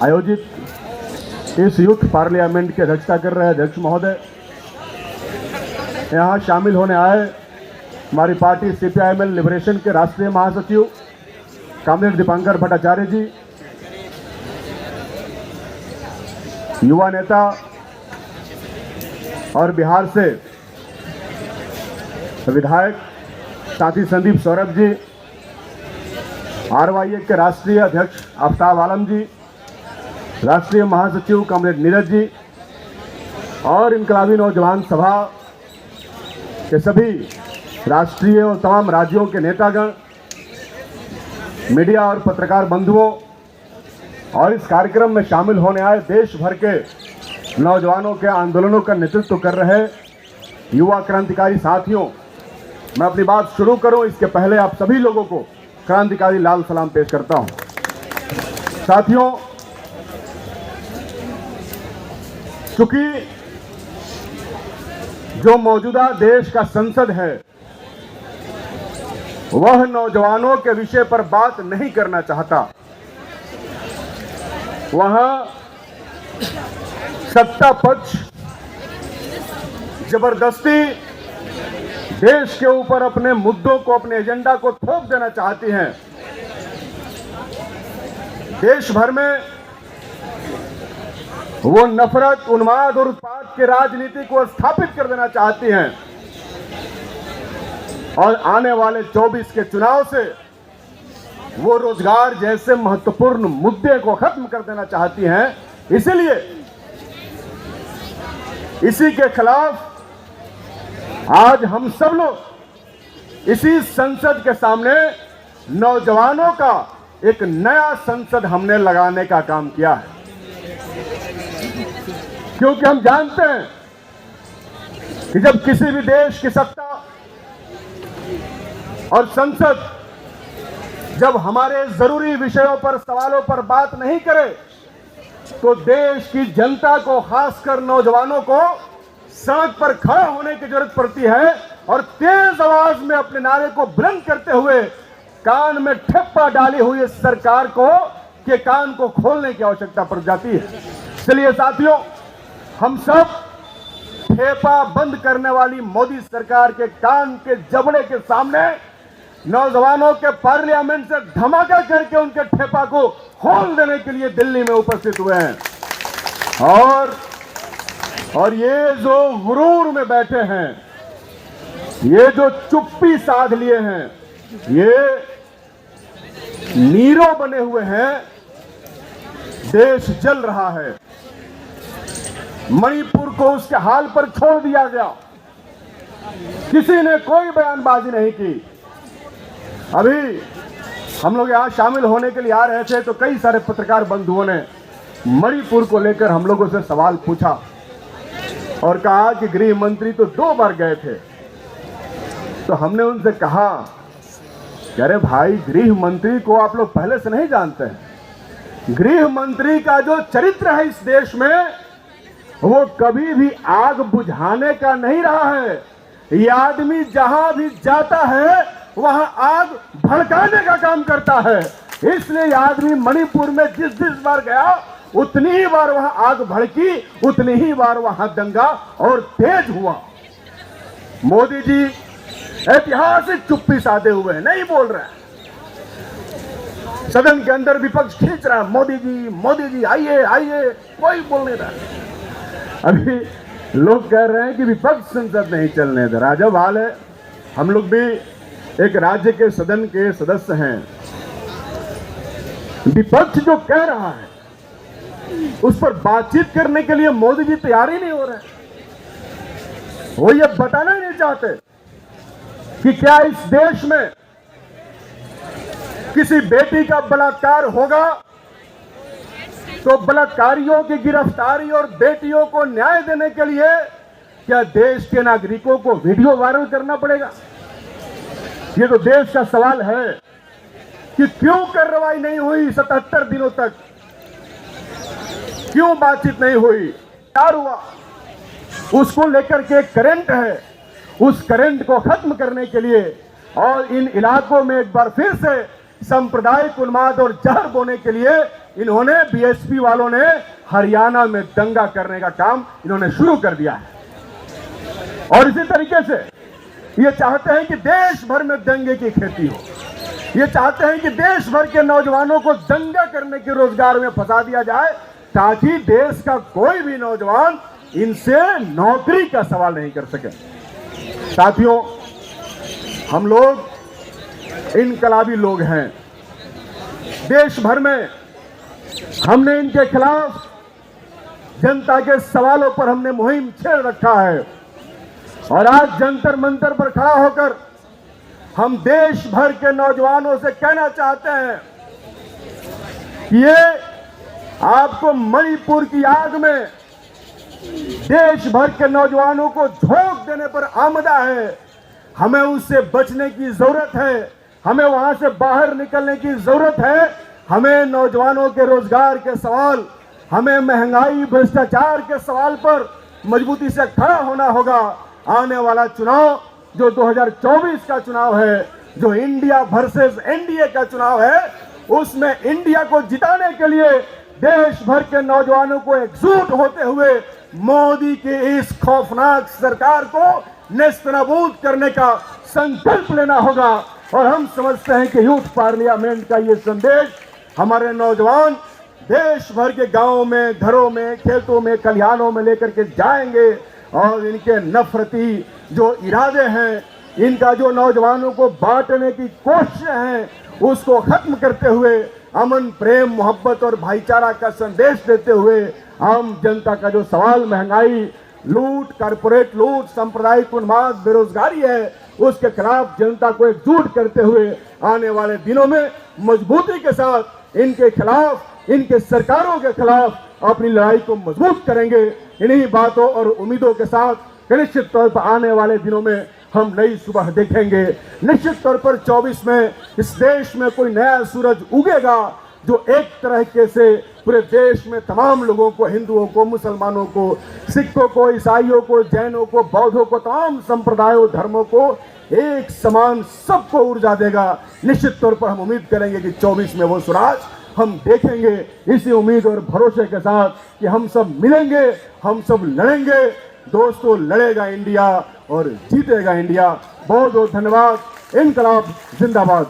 आयोजित इस youth parliament की अध्यक्षता कर रहे अध्यक्ष महोदय, यहाँ शामिल होने आए हमारी पार्टी CPIML लिबरेशन के राष्ट्रीय महासचिव कॉमरेड दीपांकर भट्टाचार्य जी, युवा नेता और बिहार से विधायक साथी संदीप सौरभ जी, RYA के राष्ट्रीय अध्यक्ष आफ्ताब आलम जी, राष्ट्रीय महासचिव कॉमरेड नीरज जी और इनकलाबी नौजवान सभा के सभी राष्ट्रीय और तमाम राज्यों के नेतागण, मीडिया और पत्रकार बंधुओं और इस कार्यक्रम में शामिल होने आए देश भर के नौजवानों के आंदोलनों का नेतृत्व कर रहे युवा क्रांतिकारी साथियों, मैं अपनी बात शुरू करूं इसके पहले आप सभी लोगों को क्रांतिकारी लाल सलाम पेश करता हूं। साथियों, चूंकि जो मौजूदा देश का संसद है वह नौजवानों के विषय पर बात नहीं करना चाहता, वहां सत्ता पक्ष जबरदस्ती देश के ऊपर अपने मुद्दों को, अपने एजेंडा को थोप देना चाहती हैं। देश भर में वो नफरत, उन्माद और उत्पात की राजनीति को स्थापित कर देना चाहती हैं और आने वाले 24 के चुनाव से वो रोजगार जैसे महत्वपूर्ण मुद्दे को खत्म कर देना चाहती हैं। इसलिए इसी के खिलाफ आज हम सब लोग इसी संसद के सामने नौजवानों का एक नया संसद हमने लगाने का काम किया है, क्योंकि हम जानते हैं कि जब किसी भी देश की सत्ता और संसद जब हमारे जरूरी विषयों पर, सवालों पर बात नहीं करे तो देश की जनता को, खासकर नौजवानों को सड़क पर खड़ा होने की जरूरत पड़ती है और तेज आवाज में अपने नारे को बुलंद करते हुए कान में ठप्पा डाली हुई इस सरकार को के कान को खोलने की आवश्यकता पड़ जाती है। इसलिए साथियों, हम सब ठेपा बंद करने वाली मोदी सरकार के कान के जबड़े के सामने नौजवानों के पार्लियामेंट से धमाका करके उनके ठेपा को खोल देने के लिए दिल्ली में उपस्थित हुए हैं। और ये जो गुरूर में बैठे हैं, ये जो चुप्पी साध लिए हैं, ये नीरो बने हुए हैं। देश जल रहा है, मणिपुर को उसके हाल पर छोड़ दिया गया, किसी ने कोई बयानबाजी नहीं की। अभी हम लोग यहां शामिल होने के लिए आ रहे थे तो कई सारे पत्रकार बंधुओं ने मणिपुर को लेकर हम लोगों से सवाल पूछा और कहा कि गृह मंत्री तो 2 बार गए थे। तो हमने उनसे कहा कि अरे भाई, गृह मंत्री को आप लोग पहले से नहीं जानते हैं। गृह मंत्री का जो चरित्र है इस देश में, वो कभी भी आग बुझाने का नहीं रहा है। ये आदमी जहां भी जाता है वहां आग भड़काने का काम करता है। इसलिए ये आदमी मणिपुर में जिस बार गया उतनी ही बार वहां आग भड़की, उतनी ही बार वहां दंगा और तेज हुआ। मोदी जी ऐतिहासिक चुप्पी साधे हुए हैं, नहीं बोल रहे हैं। सदन के अंदर विपक्ष खींच रहा है, मोदी जी आइए आइए, कोई बोल नहीं रहा। अभी लोग कह रहे हैं कि विपक्ष संसद नहीं चलने दे रहा। जब हाल है, हम लोग भी एक राज्य के सदन के सदस्य हैं। विपक्ष जो कह रहा है उस पर बातचीत करने के लिए मोदी जी तैयार ही नहीं हो रहे। वो ये बताना ही नहीं चाहते कि क्या इस देश में किसी बेटी का बलात्कार होगा तो बलात्कारियों की गिरफ्तारी और बेटियों को न्याय देने के लिए क्या देश के नागरिकों को वीडियो वायरल करना पड़ेगा? ये तो देश का सवाल है कि क्यों कार्रवाई नहीं हुई 77 दिनों तक, क्यों बातचीत नहीं हुई, क्या हुआ? उसको लेकर के करंट है, उस करंट को खत्म करने के लिए और इन इलाकों में एक बार फिर से सांप्रदायिक उन्माद और जहर बोने के लिए इन्होंने बीएसपी वालों ने हरियाणा में दंगा करने का काम इन्होंने शुरू कर दिया है। और इसी तरीके से ये चाहते हैं कि देश भर में दंगे की खेती हो। ये चाहते हैं कि देश भर के नौजवानों को दंगा करने के रोजगार में फंसा दिया जाए, ताकि देश का कोई भी नौजवान इनसे नौकरी का सवाल नहीं कर सके। साथियों, हम लोग इनकलाबी लोग हैं। देश भर में हमने इनके खिलाफ जनता के सवालों पर हमने मुहिम छेड़ रखा है। और आज जंतर मंतर पर खड़ा होकर हम देश भर के नौजवानों से कहना चाहते हैं कि ये आपको मणिपुर की आग में देश भर के नौजवानों को झोंक देने पर आमदा है। हमें उससे बचने की जरूरत है, हमें वहां से बाहर निकलने की जरूरत है। हमें नौजवानों के रोजगार के सवाल, हमें महंगाई भ्रष्टाचार के सवाल पर मजबूती से खड़ा होना होगा। आने वाला चुनाव जो 2024 का चुनाव है, जो इंडिया वर्सेस एनडीए का चुनाव है, उसमें इंडिया को जिताने के लिए देश भर के नौजवानों को एकजुट होते हुए मोदी की इस खौफनाक सरकार को नेस्तनाबूद करने का संकल्प लेना होगा। और हम समझते हैं कि यूथ पार्लियामेंट का ये संदेश हमारे नौजवान देश भर के गांवों में, घरों में, खेतों में, खलिहानों में लेकर के जाएंगे और इनके नफरती जो इरादे हैं, इनका जो नौजवानों को बांटने की कोशिशें हैं, उसको खत्म करते हुए अमन, प्रेम, मोहब्बत और भाईचारा का संदेश देते हुए आम जनता का जो सवाल महंगाई, लूट, कारपोरेट लूट, सांप्रदायिक उन्माद, बेरोजगारी है, उसके खिलाफ जनता को एकजुट करते हुए आने वाले दिनों में मजबूती के साथ इनके खिलाफ, इनके सरकारों के खिलाफ अपनी लड़ाई को मजबूत करेंगे। इन्हीं बातों और उम्मीदों के साथ निश्चित तौर पर आने वाले दिनों में हम नई सुबह देखेंगे। निश्चित तौर पर 24 में इस देश में कोई नया सूरज उगेगा, जो एक तरीके से पूरे देश में तमाम लोगों को, हिंदुओं को, मुसलमानों को, सिखों को, ईसाइयों को, जैनों को, बौद्धों को, तमाम संप्रदायों, धर्मों को एक समान सबको ऊर्जा देगा। निश्चित तौर पर हम उम्मीद करेंगे कि 24 में वो सूरज हम देखेंगे। इसी उम्मीद और भरोसे के साथ कि हम सब मिलेंगे, हम सब लड़ेंगे। दोस्तों, लड़ेगा इंडिया और जीतेगा इंडिया। बहुत बहुत धन्यवाद। इनकलाब जिंदाबाद।